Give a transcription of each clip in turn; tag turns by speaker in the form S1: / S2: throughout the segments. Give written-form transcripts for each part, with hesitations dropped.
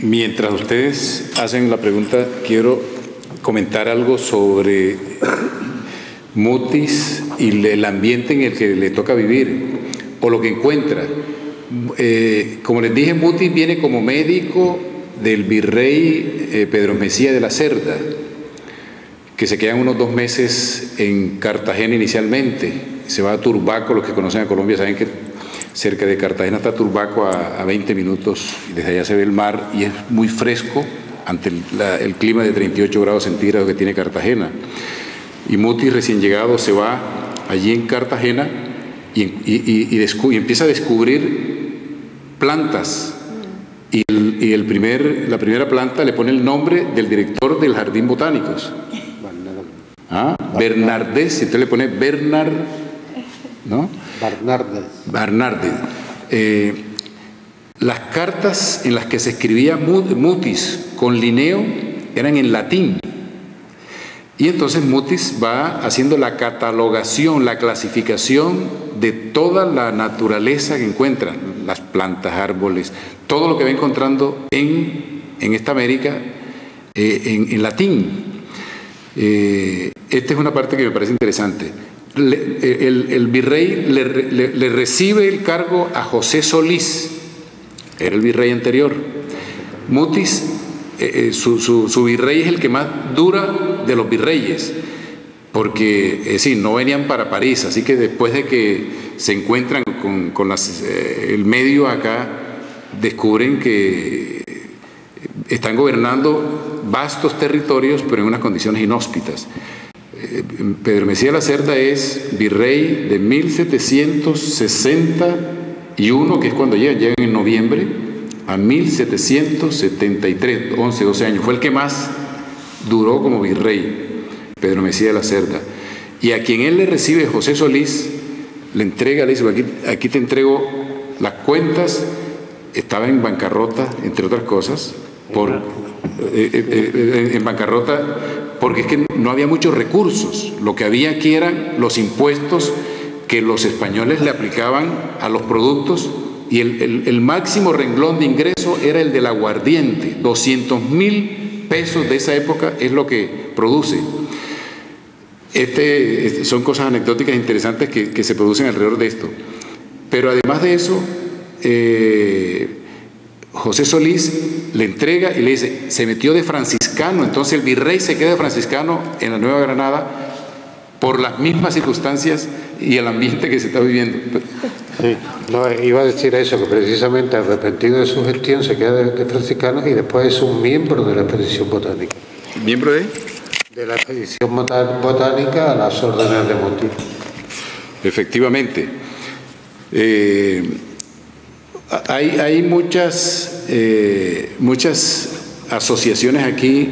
S1: Mientras ustedes hacen la pregunta, quiero comentar algo sobre Mutis y el ambiente en el que le toca vivir, o lo que encuentra. Como les dije, Mutis viene como médico del virrey Pedro Mesía de la Cerda, que se quedan unos 2 meses en Cartagena inicialmente. Se va a Turbaco, los que conocen a Colombia saben que cerca de Cartagena está Turbaco a 20 minutos, y desde allá se ve el mar y es muy fresco ante el clima de 38 grados centígrados que tiene Cartagena. Y Mutis, recién llegado, se va allí en Cartagena y empieza a descubrir plantas. Y la primera planta le pone el nombre del director del Jardín Botánicos. Bernardés, entonces le pone Bernard, ¿no? Bernardés. Las cartas en las que se escribía Mutis con Linneo eran en latín. Y entonces Mutis va haciendo la catalogación, la clasificación de toda la naturaleza que encuentra, las plantas, árboles, todo lo que va encontrando en esta América en latín. Esta es una parte que me parece interesante. El virrey le recibe el cargo a José Solís, era el virrey anterior. Mutis, su virrey es el que más dura de los virreyes, porque no venían para París, así que después de que se encuentran con el medio acá, descubren que están gobernando vastos territorios, pero en unas condiciones inhóspitas. Pedro Mesía de la Cerda es virrey de 1761, que es cuando llegan en noviembre, a 1773, 11, 12 años. Fue el que más duró como virrey, Pedro Mesía de la Cerda. Y a quien él le recibe, José Solís, le entrega, le dice: aquí te entrego las cuentas. Estaba en bancarrota, entre otras cosas, en bancarrota porque es que no había muchos recursos. Lo que había aquí eran los impuestos que los españoles le aplicaban a los productos, y el máximo renglón de ingreso era el del aguardiente. 200.000 pesos de esa época es lo que produce. Son cosas anecdóticas interesantes que se producen alrededor de esto. Pero además de eso, José Solís le entrega y le dice: se metió de franciscano. Entonces el virrey se queda de franciscano en la Nueva Granada por las mismas circunstancias y el ambiente que se está viviendo.
S2: Sí, no, iba a decir eso, que precisamente arrepentido de su gestión se queda de franciscano y después es un miembro de la expedición botánica.
S1: ¿Miembro de?
S2: De la expedición botánica a las órdenes de Mutis. Efectivamente.
S1: Hay muchas asociaciones aquí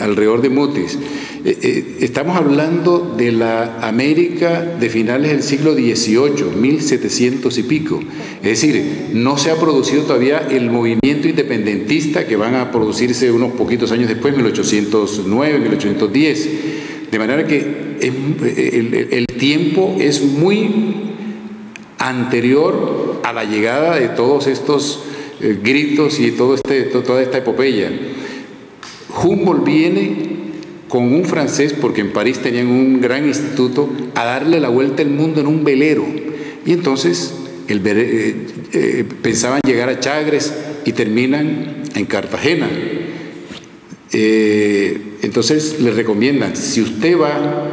S1: alrededor de Mutis. Estamos hablando de la América de finales del siglo XVIII, 1700 y pico. Es decir, no se ha producido todavía el movimiento independentista que van a producirse unos poquitos años después, 1809, 1810. De manera que el tiempo es muy anterior a la llegada de todos estos gritos y toda esta epopeya. Humboldt viene con un francés, porque en París tenían un gran instituto, a darle la vuelta al mundo en un velero. Y entonces pensaban llegar a Chagres y terminan en Cartagena. Entonces les recomiendan: si usted va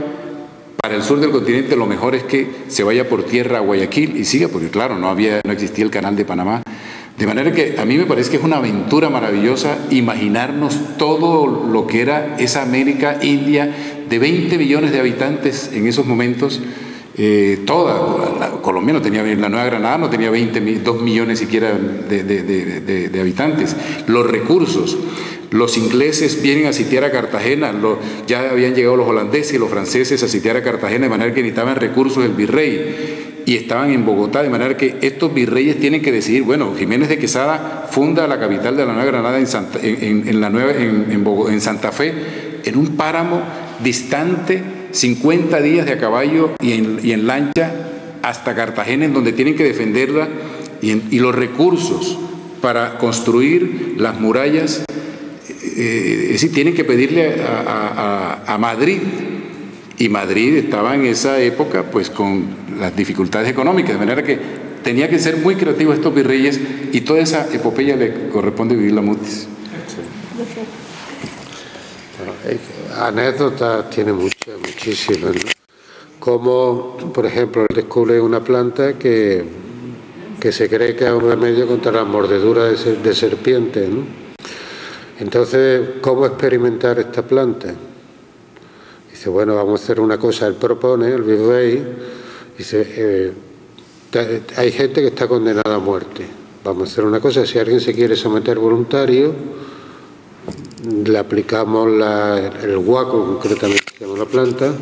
S1: para el sur del continente, lo mejor es que se vaya por tierra a Guayaquil y siga, porque claro, no existía el canal de Panamá. De manera que a mí me parece que es una aventura maravillosa imaginarnos todo lo que era esa América India de 20 millones de habitantes en esos momentos. Colombia no tenía, la Nueva Granada no tenía 2 millones siquiera de habitantes. Los recursos. Los ingleses vienen a sitiar a Cartagena, ya habían llegado los holandeses y los franceses a sitiar a Cartagena, de manera que necesitaban recursos del virrey, y estaban en Bogotá, de manera que estos virreyes tienen que decidir. Bueno, Jiménez de Quesada funda la capital de la Nueva Granada en Santa Fe, en un páramo distante 50 días de a caballo y en lancha hasta Cartagena, en donde tienen que defenderla, y los recursos para construir las murallas, es decir, tienen que pedirle a Madrid, y Madrid estaba en esa época pues con las dificultades económicas, de manera que tenía que ser muy creativos estos virreyes, y toda esa epopeya le corresponde vivirla a Mutis.
S2: Anécdotas tiene muchísimas, ¿no? Como, por ejemplo, él descubre una planta que se cree que es un remedio contra las mordeduras de serpientes, ¿no? Entonces, ¿cómo experimentar esta planta? Dice, bueno, vamos a hacer una cosa. Él propone, el virrey, dice, hay gente que está condenada a muerte. Vamos a hacer una cosa, si alguien se quiere someter voluntario, le aplicamos el guaco, concretamente se llama la planta,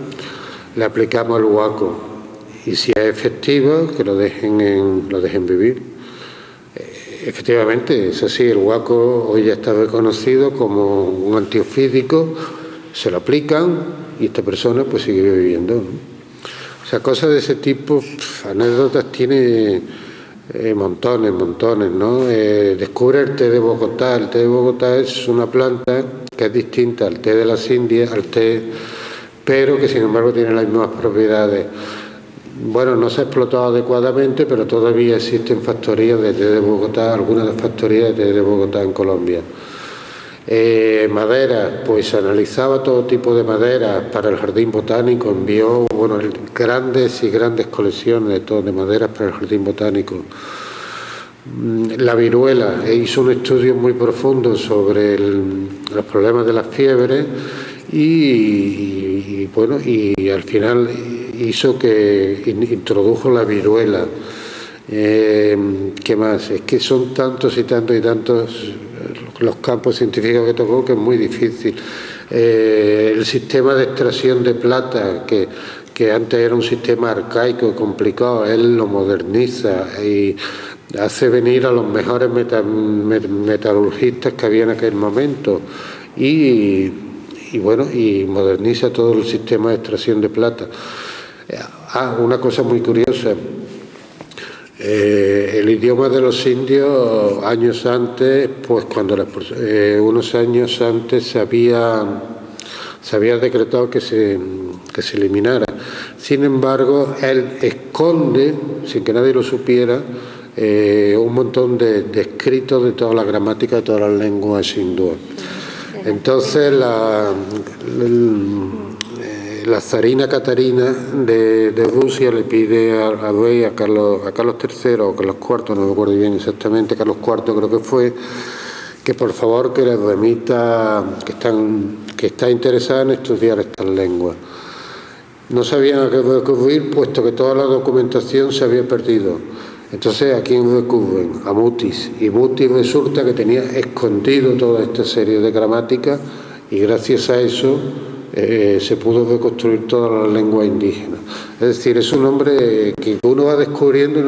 S2: le aplicamos el guaco, y si es efectivo, que lo dejen vivir. Efectivamente, es así, el guaco hoy ya está reconocido como un antiofídico, se lo aplican y esta persona pues sigue viviendo, ¿no? O sea, cosas de ese tipo, anécdotas tiene montones, ¿no? Descubre el té de Bogotá. El té de Bogotá es una planta que es distinta al té de las Indias, pero que sin embargo tiene las mismas propiedades. Bueno, no se ha explotado adecuadamente, pero todavía existen factorías de té de Bogotá, algunas de las factorías de té de Bogotá en Colombia. Madera, pues analizaba todo tipo de maderas para el jardín botánico, envió grandes colecciones de maderas para el jardín botánico. La viruela, hizo un estudio muy profundo sobre los problemas de las fiebres y al final introdujo la viruela. ¿Qué más? Es que son tantos y tantos los campos científicos que tocó que es muy difícil. El sistema de extracción de plata, que antes era un sistema arcaico y complicado, él lo moderniza y hace venir a los mejores metalurgistas que había en aquel momento y moderniza todo el sistema de extracción de plata. Una cosa muy curiosa. El idioma de los indios, años antes, pues unos años antes se había decretado que se eliminara. Sin embargo, él esconde, sin que nadie lo supiera, un montón de escritos de toda la gramática de todas las lenguas hindúes. Entonces, la zarina Catarina de Rusia le pide al rey, a Carlos III o Carlos IV, no me acuerdo bien exactamente, Carlos IV creo que fue, que por favor que le remita, que está interesada en estudiar estas lenguas. No sabían a qué recurrir, puesto que toda la documentación se había perdido. Entonces, ¿a quién recurren? A Mutis. Y Mutis resulta que tenía escondido toda esta serie de gramáticas y gracias a eso se pudo reconstruir toda la lengua indígena. Es decir, es un hombre que uno va descubriendo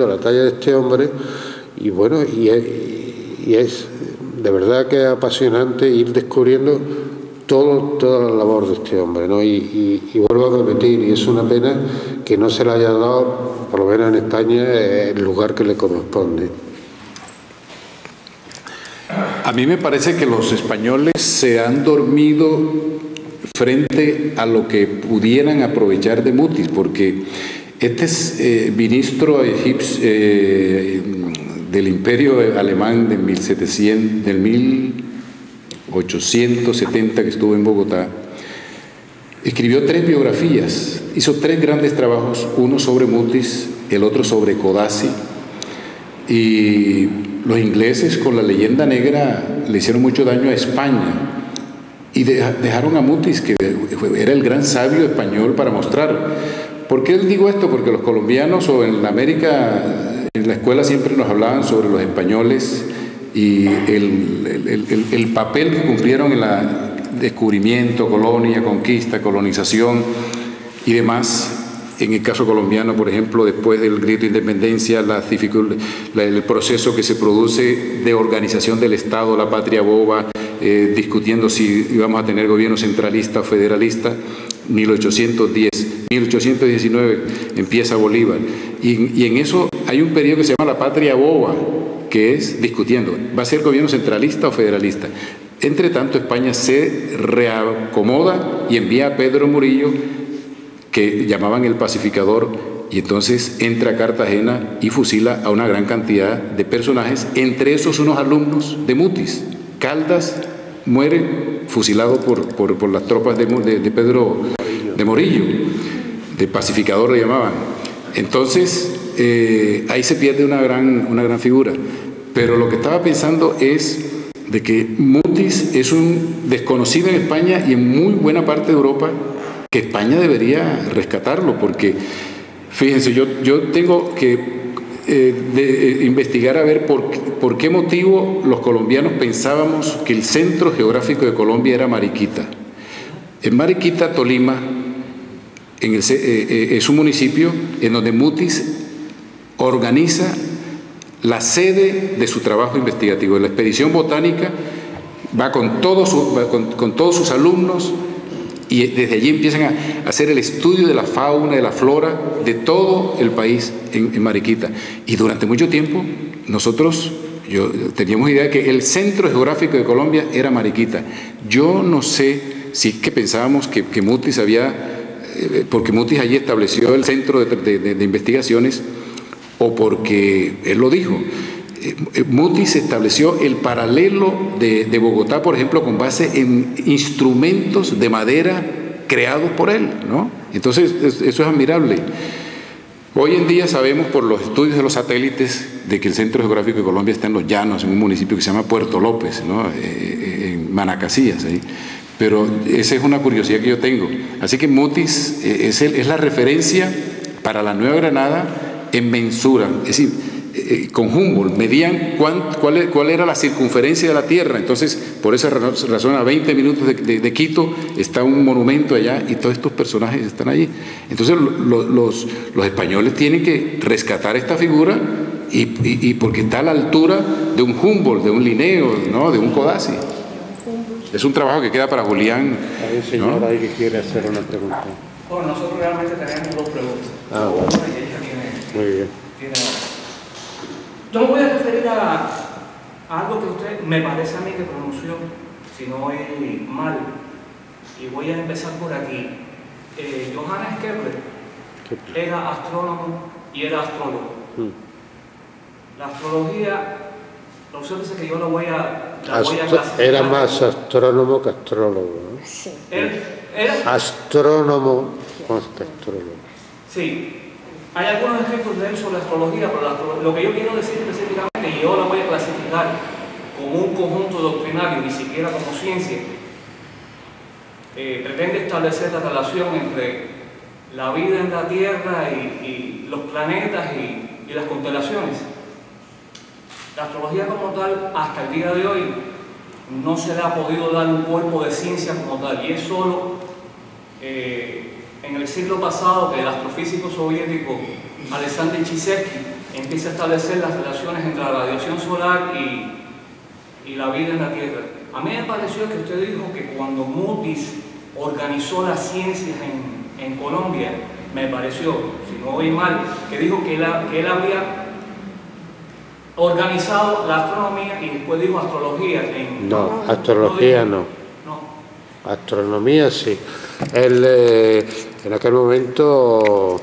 S2: la talla de este hombre y es de verdad que es apasionante ir descubriendo toda la labor de este hombre, ¿no? Y vuelvo a repetir, y es una pena que no se le haya dado, por lo menos en España, el lugar que le corresponde.
S1: A mí me parece que los españoles se han dormido frente a lo que pudieran aprovechar de Mutis, porque este es ministro egipcio del Imperio Alemán del 1870 que estuvo en Bogotá. Escribió 3 biografías, hizo 3 grandes trabajos, uno sobre Mutis, el otro sobre Codazzi, y los ingleses con la leyenda negra le hicieron mucho daño a España y dejaron a Mutis, que era el gran sabio español, para mostrar. ¿Por qué digo esto? Porque los colombianos o en América, en la escuela siempre nos hablaban sobre los españoles y el papel que cumplieron en el descubrimiento, colonia, conquista, colonización y demás. En el caso colombiano, por ejemplo, después del grito de independencia, el proceso que se produce de organización del Estado, la patria boba, discutiendo si íbamos a tener gobierno centralista o federalista. 1819 empieza Bolívar. Y en eso hay un periodo que se llama la patria boba, que es discutiendo, ¿va a ser gobierno centralista o federalista? Entre tanto, España se reacomoda y envía a Pedro Murillo, que llamaban el pacificador, y entonces entra a Cartagena y fusila a una gran cantidad de personajes, entre esos unos alumnos de Mutis. Caldas muere fusilado por las tropas de Pedro de Morillo, de pacificador le llamaban. Entonces, ahí se pierde una gran figura. Pero lo que estaba pensando es de que Mutis es un desconocido en España y en muy buena parte de Europa, que España debería rescatarlo, porque fíjense, yo tengo que investigar a ver por qué motivo los colombianos pensábamos que el centro geográfico de Colombia era Mariquita. En Mariquita, Tolima, es un municipio en donde Mutis organiza la sede de su trabajo investigativo. La expedición botánica va con todos sus alumnos, y desde allí empiezan a hacer el estudio de la fauna, de la flora de todo el país en Mariquita. Y durante mucho tiempo nosotros teníamos idea de que el centro geográfico de Colombia era Mariquita. Yo no sé si es que pensábamos que Mutis porque Mutis allí estableció el centro de investigaciones, o porque él lo dijo. Mutis estableció el paralelo de Bogotá, por ejemplo, con base en instrumentos de madera creados por él, ¿no? Entonces, eso es admirable. Hoy en día sabemos por los estudios de los satélites de que el centro geográfico de Colombia está en los llanos, en un municipio que se llama Puerto López, ¿no? En Manacasías, ¿sí? Pero esa es una curiosidad que yo tengo. Así que Mutis es la referencia para la Nueva Granada en mensura, es decir, con Humboldt medían cuál era la circunferencia de la Tierra. Entonces, por esa razón, a 20 minutos de Quito está un monumento allá y todos estos personajes están allí. Entonces, los españoles tienen que rescatar esta figura y porque está a la altura de un Humboldt, de un Linneo, ¿no? De un Codazzi. Es un trabajo que queda para Julián.
S2: Hay un señor, ¿no?, ahí que quiere hacer una pregunta.
S3: Bueno, nosotros realmente tenemos dos preguntas.
S2: Bueno. Muy bien.
S3: Yo me voy a referir a algo que usted me parece a mí que pronunció, si no es mal, y voy a empezar por aquí. Johannes Kepler era astrónomo y era astrólogo. La astrología, obsérvese que yo la voy a clasificar.
S2: Era más astrónomo que astrólogo, ¿no?
S4: Sí.
S3: ¿Era?
S2: Astrónomo más que astrólogo.
S3: Sí. Hay algunos escritos de él sobre astrología, pero lo que yo quiero decir específicamente, y yo la voy a clasificar como un conjunto doctrinario, ni siquiera como ciencia, pretende establecer la relación entre la vida en la Tierra y los planetas y las constelaciones. La astrología como tal, hasta el día de hoy, no se le ha podido dar un cuerpo de ciencia como tal, y es solo en el siglo pasado que el astrofísico soviético Alexander Chizhevsky empieza a establecer las relaciones entre la radiación solar y la vida en la Tierra. A mí me pareció que usted dijo que cuando Mutis organizó las ciencias en Colombia, me pareció, si no oí mal, que dijo que él había organizado la astronomía y después dijo astrología.
S2: No, astrología no. Astronomía sí. Él en aquel momento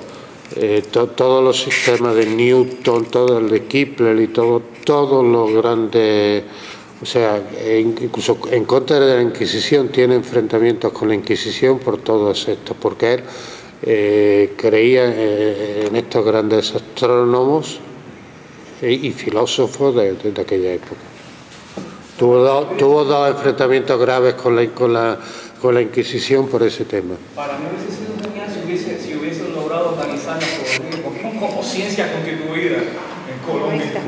S2: todos los sistemas de Newton, todo el de Kepler y todos los grandes, o sea, incluso en contra de la Inquisición, tiene enfrentamientos con la Inquisición por todos estos, porque él creía en estos grandes astrónomos y filósofos de aquella época. Tuvo dos enfrentamientos graves con la Inquisición por ese tema.
S3: Para mí hubiese sido genial si hubiese logrado organizar la astrología como ciencia constituida en Colombia.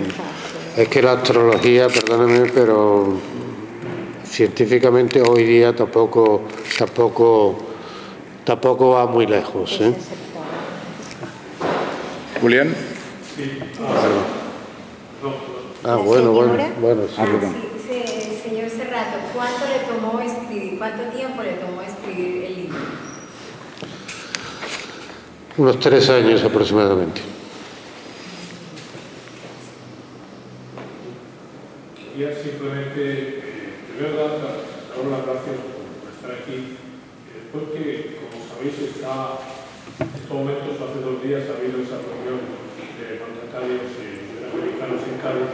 S2: Es que la astrología, perdóname, pero científicamente hoy día tampoco va muy lejos, ¿eh?
S1: Julián.
S3: Sí.
S2: Bueno.
S4: Sí, señor Cerrato, ¿cuánto tiempo le tomó escribir el libro?
S2: Unos 3 años aproximadamente.
S5: simplemente, primero dar las gracias por estar aquí, porque, como sabéis, en estos momentos, hace 2 días, ha habido esa reunión de mandatarios americanos en Cádiz,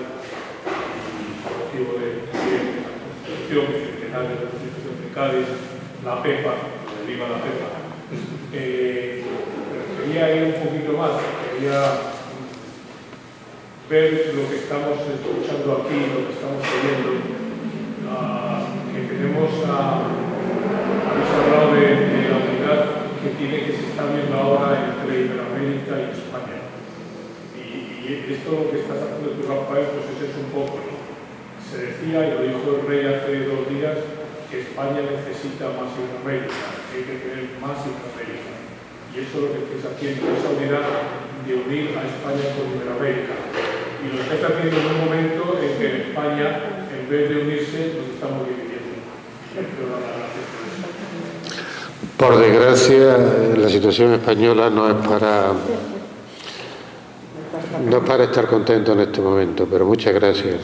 S5: por motivo de la Constitución Centenaria de la Constitución de Cádiz, la PEPA, viva la PEPA. Pero quería ir un poquito más, quería ver lo que estamos escuchando aquí, lo que estamos oyendo, que tenemos habéis hablado de la unidad que se está viendo ahora entre Iberoamérica y España. Y esto lo que estás haciendo tú, Rafael, pues es eso un poco, ¿no? Se decía, y lo dijo el rey hace 2 días, que España necesita más Iberoamérica, que hay que tener más Iberoamérica. Y eso es lo que estáis haciendo, esa unidad de unir a España con Iberoamérica. Y lo estáis haciendo en un momento en que en España, en vez de unirse, nos estamos dividiendo.
S2: Por desgracia, la situación española no es para estar contento en este momento, pero muchas gracias.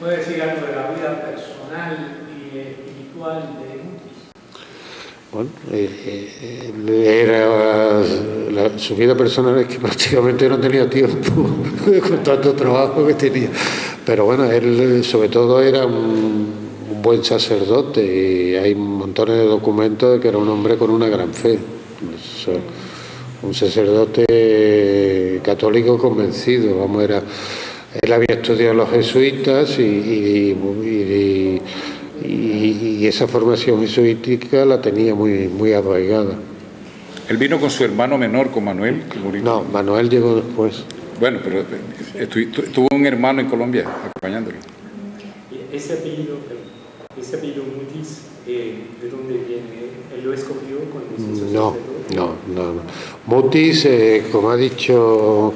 S6: ¿Puede decir algo de la vida personal y espiritual de Mutis?
S2: Bueno, era su vida personal es que prácticamente no tenía tiempo con tanto trabajo que tenía. Pero bueno, él sobre todo era un buen sacerdote y hay montones de documentos de que era un hombre con una gran fe. Un sacerdote católico convencido, vamos, él había estudiado los jesuitas y esa formación jesuítica la tenía muy arraigada.
S1: Él vino con su hermano menor, con Manuel, que murió.
S2: No, Manuel llegó después.
S1: Bueno, pero tuvo un hermano en Colombia acompañándolo.
S6: Ese apellido Mutis, ¿de dónde viene? ¿Él lo escogió cuando se hizo sacerdote?
S2: No. Mutis, como ha dicho,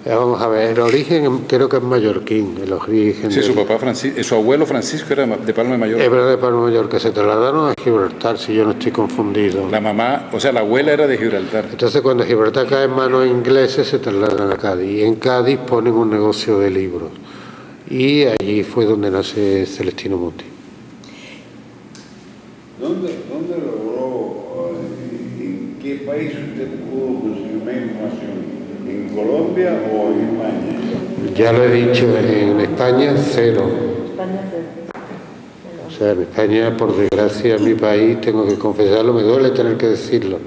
S2: vamos a ver, el origen creo que es mallorquín, el origen.
S1: Sí, su papá Francisco, su abuelo Francisco era de Palma de Mallorca.
S2: Era de Palma de Mallorca, se trasladaron a Gibraltar, si yo no estoy confundido.
S1: La mamá, o sea, la abuela era de Gibraltar.
S2: Entonces, cuando Gibraltar cae en manos ingleses, se trasladan a Cádiz. Y en Cádiz ponen un negocio de libros. Y allí fue donde nace Celestino Mutis.
S7: ¿Dónde logró, en qué país usted pudo conseguir una información? ¿En Colombia o en España?
S2: Ya lo he dicho, en España 0. O sea, en España, por desgracia, mi país, tengo que confesarlo, me duele tener que decirlo.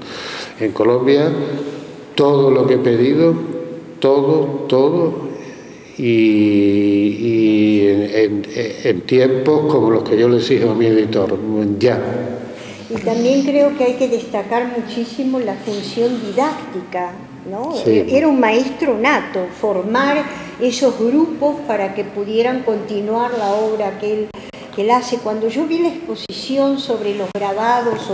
S2: En Colombia, todo lo que he pedido, todo, y en tiempos como los que yo le exijo a mi editor, ya.
S8: Y también creo que hay que destacar muchísimo la función didáctica, ¿no?
S2: Sí.
S8: Era un maestro nato, formar esos grupos para que pudieran continuar la obra que él hace. Cuando yo vi la exposición sobre los grabados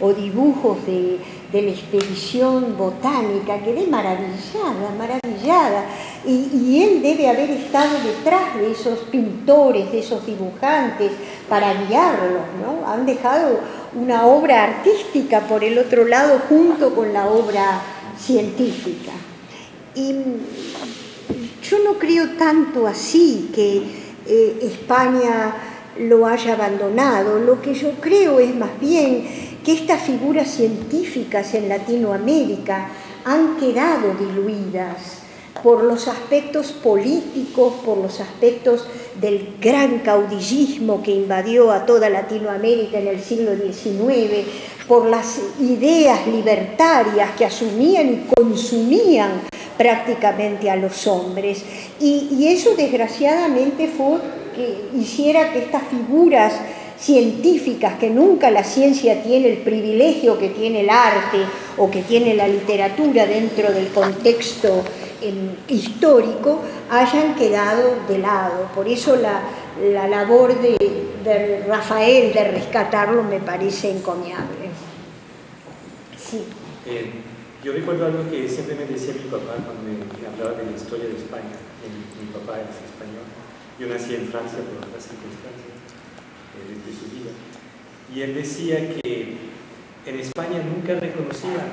S8: o dibujos de la expedición botánica, quedé maravillada. Y él debe haber estado detrás de esos pintores, de esos dibujantes, para guiarlos, ¿no? Han dejado una obra artística por el otro lado junto con la obra científica. Y yo no creo tanto así que España lo haya abandonado. Lo que yo creo es más bien que estas figuras científicas en Latinoamérica han quedado diluidas por los aspectos políticos, por los aspectos del gran caudillismo que invadió a toda Latinoamérica en el siglo XIX, por las ideas libertarias que asumían y consumían prácticamente a los hombres. Y eso desgraciadamente fue que hiciera que estas figuras científicas, que nunca la ciencia tiene el privilegio que tiene el arte o que tiene la literatura dentro del contexto histórico, hayan quedado de lado. Por eso la labor de Rafael de rescatarlo me parece encomiable. Sí.
S6: Yo recuerdo algo que siempre me decía mi papá cuando me hablaba de la historia de España. Mi papá es español. Yo nací en Francia por otras circunstancias de su vida. Y él decía que en España nunca reconocían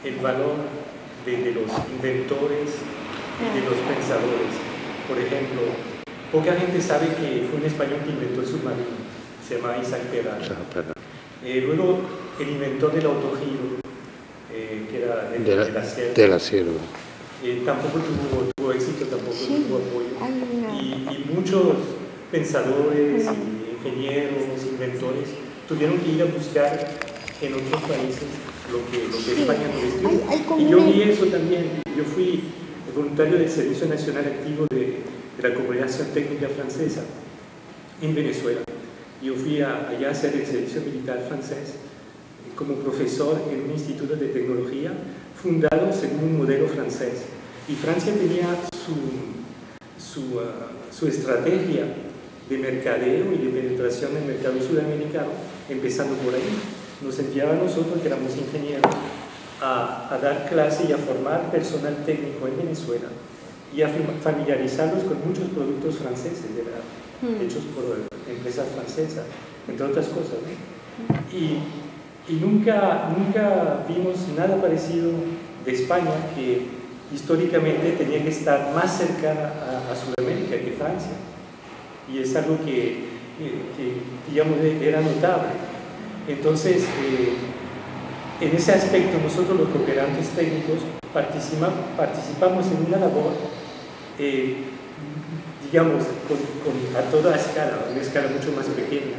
S6: el valor de los inventores y de los pensadores. Por ejemplo, poca gente sabe que fue un español que inventó el submarino, se llama Isaac Peral. Luego, el inventor del autogiro, que era de la Sierra. Tampoco tuvo éxito, tampoco tuvo apoyo. Y muchos pensadores, ingenieros, inventores tuvieron que ir a buscar en otros países lo que España no estuvo. Y yo vi eso también. Yo fui voluntario del Servicio Nacional Activo de la Cooperación Técnica Francesa en Venezuela. Yo fui allá a hacer el servicio militar francés como profesor en un instituto de tecnología fundado según un modelo francés. Y Francia tenía su estrategia de mercadeo y de penetración en el mercado sudamericano, empezando por ahí. Nos enviaba a nosotros, que éramos ingenieros, a dar clase y a formar personal técnico en Venezuela y a familiarizarlos con muchos productos franceses, hechos por empresas francesas, entre otras cosas, ¿no? Y nunca vimos nada parecido de España, que históricamente tenía que estar más cercana a Sudamérica que Francia. Y es algo que digamos, era notable. Entonces, en ese aspecto, nosotros los cooperantes técnicos participamos en una labor, digamos, a toda escala, una escala mucho más pequeña,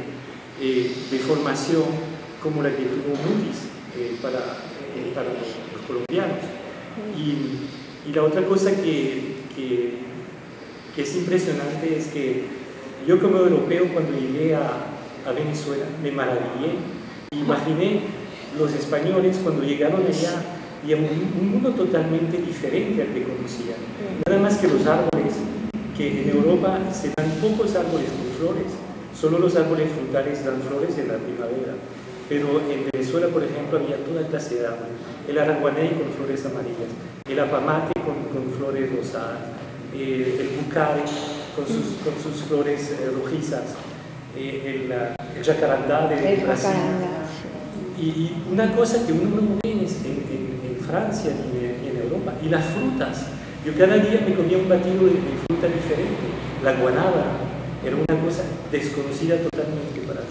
S6: de formación como la que tuvo Moody's para los colombianos. Y la otra cosa que es impresionante es que yo como europeo, cuando llegué a Venezuela, me maravillé. Imaginé los españoles cuando llegaron allá, digamos, un mundo totalmente diferente al que conocían. Nada más que los árboles, que en Europa se dan pocos árboles con flores, solo los árboles frutales dan flores en la primavera. Pero en Venezuela, por ejemplo, había toda clase de árboles. El aranguaney con flores amarillas, el apamate con flores rosadas, el bucare con sus flores rojizas, el jacarandá de Brasil. Y una cosa que uno no ve en Francia ni en Europa, y las frutas. Yo cada día me comía un batido de fruta diferente. La guanábana era una cosa desconocida totalmente para mí.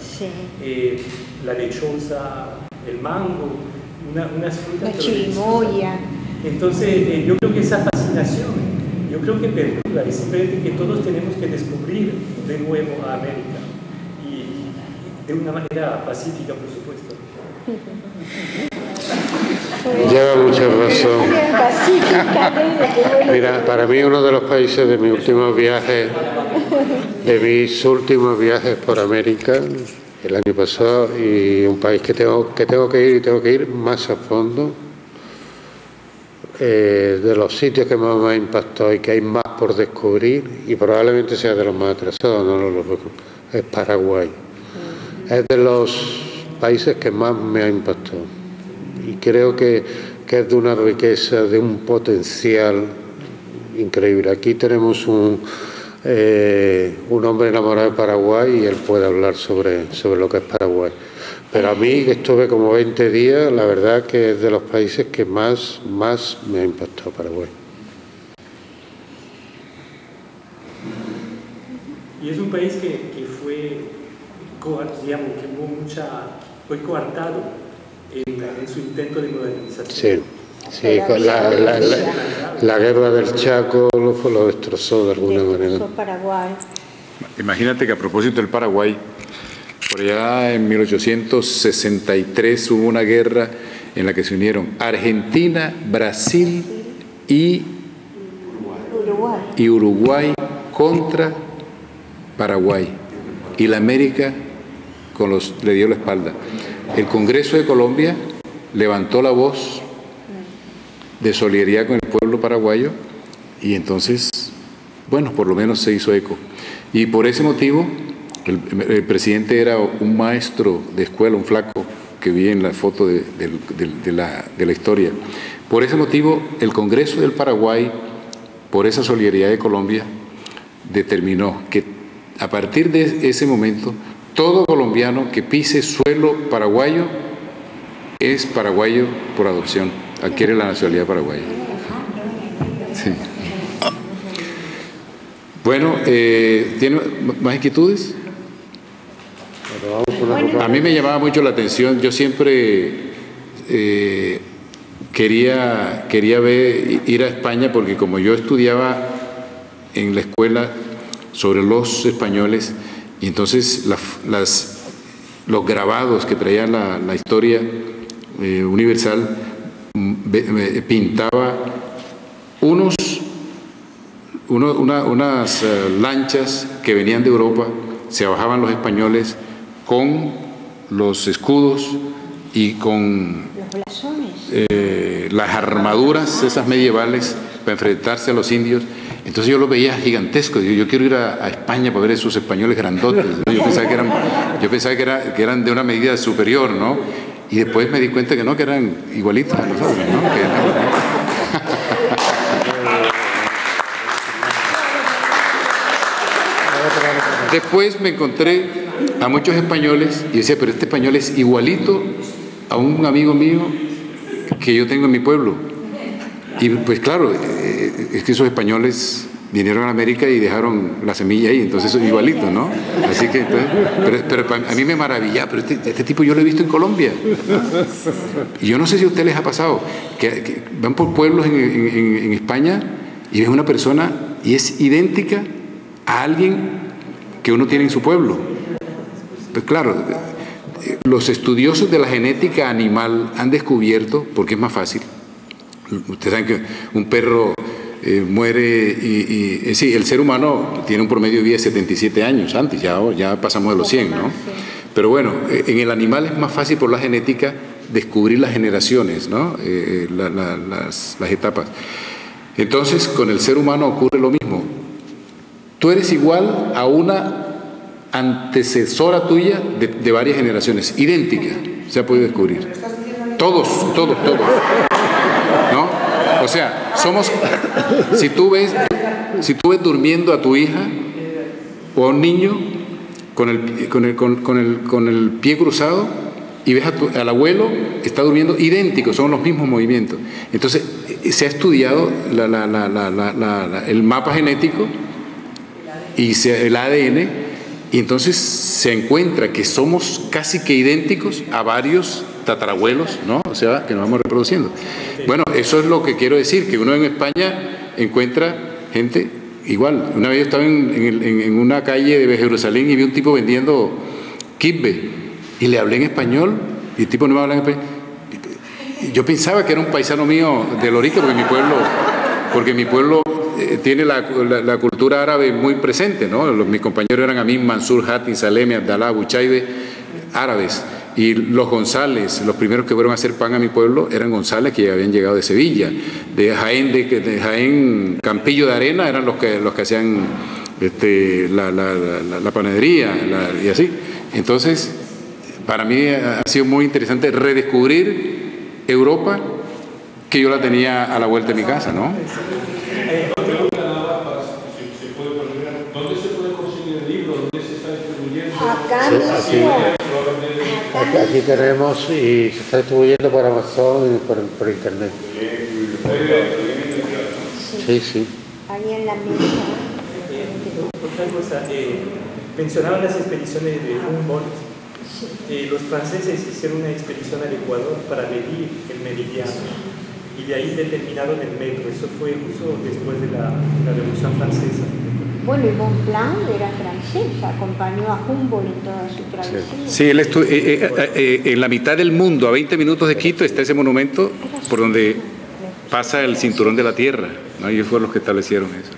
S6: La lechosa, el mango, unas frutas.
S8: La chirimoya.
S6: Entonces, yo creo que esa fascinación, yo creo que perdura, es simplemente que todos tenemos que descubrir de nuevo a América, y de una manera pacífica, por supuesto.
S2: Lleva mucha razón. Mira, para mí uno de los países de mis últimos viajes por América, el año pasado, y un país que tengo que ir más a fondo, de los sitios que más me ha impactado y que hay más por descubrir, y probablemente sea de los más atrasados, no lo recuerdo, es Paraguay. Es de los países que más me ha impactado, y creo que es de una riqueza, de un potencial increíble. Aquí tenemos un hombre enamorado de Paraguay, y él puede hablar sobre lo que es Paraguay. Pero a mí, que estuve como 20 días, la verdad que es de los países que más me ha impactado Paraguay.
S6: Y es un país que fue, digamos, fue coartado en su intento de modernización.
S2: Sí, con la guerra del Chaco lo destrozó de alguna manera.
S8: Paraguay.
S1: Imagínate que a propósito del Paraguay, por allá en 1863 hubo una guerra en la que se unieron Argentina, Brasil y Uruguay contra Paraguay. Y la América le dio la espalda. El Congreso de Colombia levantó la voz de solidaridad con el pueblo paraguayo, y entonces, bueno, por lo menos se hizo eco. Y por ese motivo, el presidente era un maestro de escuela, un flaco que vi en la foto de la historia. Por ese motivo, el Congreso del Paraguay, por esa solidaridad de Colombia, determinó que a partir de ese momento, todo colombiano que pise suelo paraguayo es paraguayo por adopción, adquiere la nacionalidad paraguaya. Sí. Bueno, ¿tiene más inquietudes? A mí me llamaba mucho la atención, yo siempre quería ir a España porque como yo estudiaba en la escuela sobre los españoles y entonces los grabados que traía la historia universal pintaba unas lanchas que venían de Europa, se bajaban los españoles con los escudos y con las armaduras esas medievales para enfrentarse a los indios. Entonces yo los veía gigantescos. Yo quiero ir a España para ver esos españoles grandotes, ¿no? Yo pensaba que eran de una medida superior, ¿no? Y después me di cuenta que no, que eran igualitos a nosotros, ¿no? Después me encontré a muchos españoles y decía, pero este español es igualito a un amigo mío que yo tengo en mi pueblo. Y pues claro, es que esos españoles vinieron a América y dejaron la semilla ahí, entonces son igualitos, ¿no? Así que, pero a mí me maravilla, pero este tipo yo lo he visto en Colombia. Y yo no sé si a ustedes les ha pasado, que van por pueblos en España y ven una persona y es idéntica a alguien que uno tiene en su pueblo. Pues claro, los estudiosos de la genética animal han descubierto, porque es más fácil, ustedes saben que un perro muere sí, el ser humano tiene un promedio de vida de 77 años, antes ya pasamos de los 100, ¿no? Pero bueno, en el animal es más fácil por la genética descubrir las generaciones, ¿no? Las etapas. Entonces, con el ser humano ocurre lo mismo. Tú eres igual a una antecesora tuya de varias generaciones, idéntica, se ha podido descubrir. Todos, ¿no? O sea, somos, si tú ves durmiendo a tu hija o a un niño con el pie cruzado y ves al abuelo, está durmiendo idéntico, son los mismos movimientos. Entonces, se ha estudiado el mapa genético y el ADN, y entonces se encuentra que somos casi que idénticos a varios tatarabuelos, ¿no? O sea, que nos vamos reproduciendo. Bueno, eso es lo que quiero decir, que uno en España encuentra gente igual. Una vez yo estaba en una calle de Jerusalén y vi un tipo vendiendo kibbe, y le hablé en español, y el tipo no me hablaba en español. Yo pensaba que era un paisano mío de Lorica, porque mi pueblo tiene la cultura árabe muy presente, ¿no? Mis compañeros eran Amin, Mansur, Hatim, Salemi, Abdalá, Buchaibe, árabes. Y los González, los primeros que fueron a hacer pan a mi pueblo, eran González que habían llegado de Sevilla. De Jaén, Campillo de Arena, eran los que hacían la panadería y así. Entonces, para mí ha sido muy interesante redescubrir Europa, que yo la tenía a la vuelta de mi casa, ¿no?
S5: ¿Dónde se puede conseguir el libro? ¿Dónde se está distribuyendo?
S8: Acá mismo.
S2: Aquí tenemos y se está distribuyendo por Amazon y por internet. Sí.
S8: Ahí en la mesa.
S6: Otra cosa, mencionaban las expediciones de Humboldt. Los franceses hicieron una expedición al Ecuador para medir el meridiano y de ahí determinaron el metro. Eso fue justo después de la Revolución Francesa.
S8: Bueno, y Bonpland era francés, acompañó a Humboldt en toda su travesía.
S1: Sí, él en la mitad del mundo, a 20 minutos de Quito, está ese monumento por donde pasa el cinturón de la tierra, ¿no? Ellos fueron los que establecieron eso.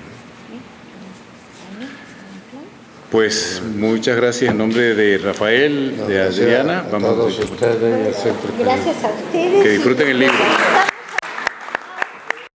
S1: Pues muchas gracias en nombre de Rafael, de Adriana.
S2: Vamos a todos ustedes y al centro.
S8: Gracias a ustedes.
S1: Que disfruten el libro.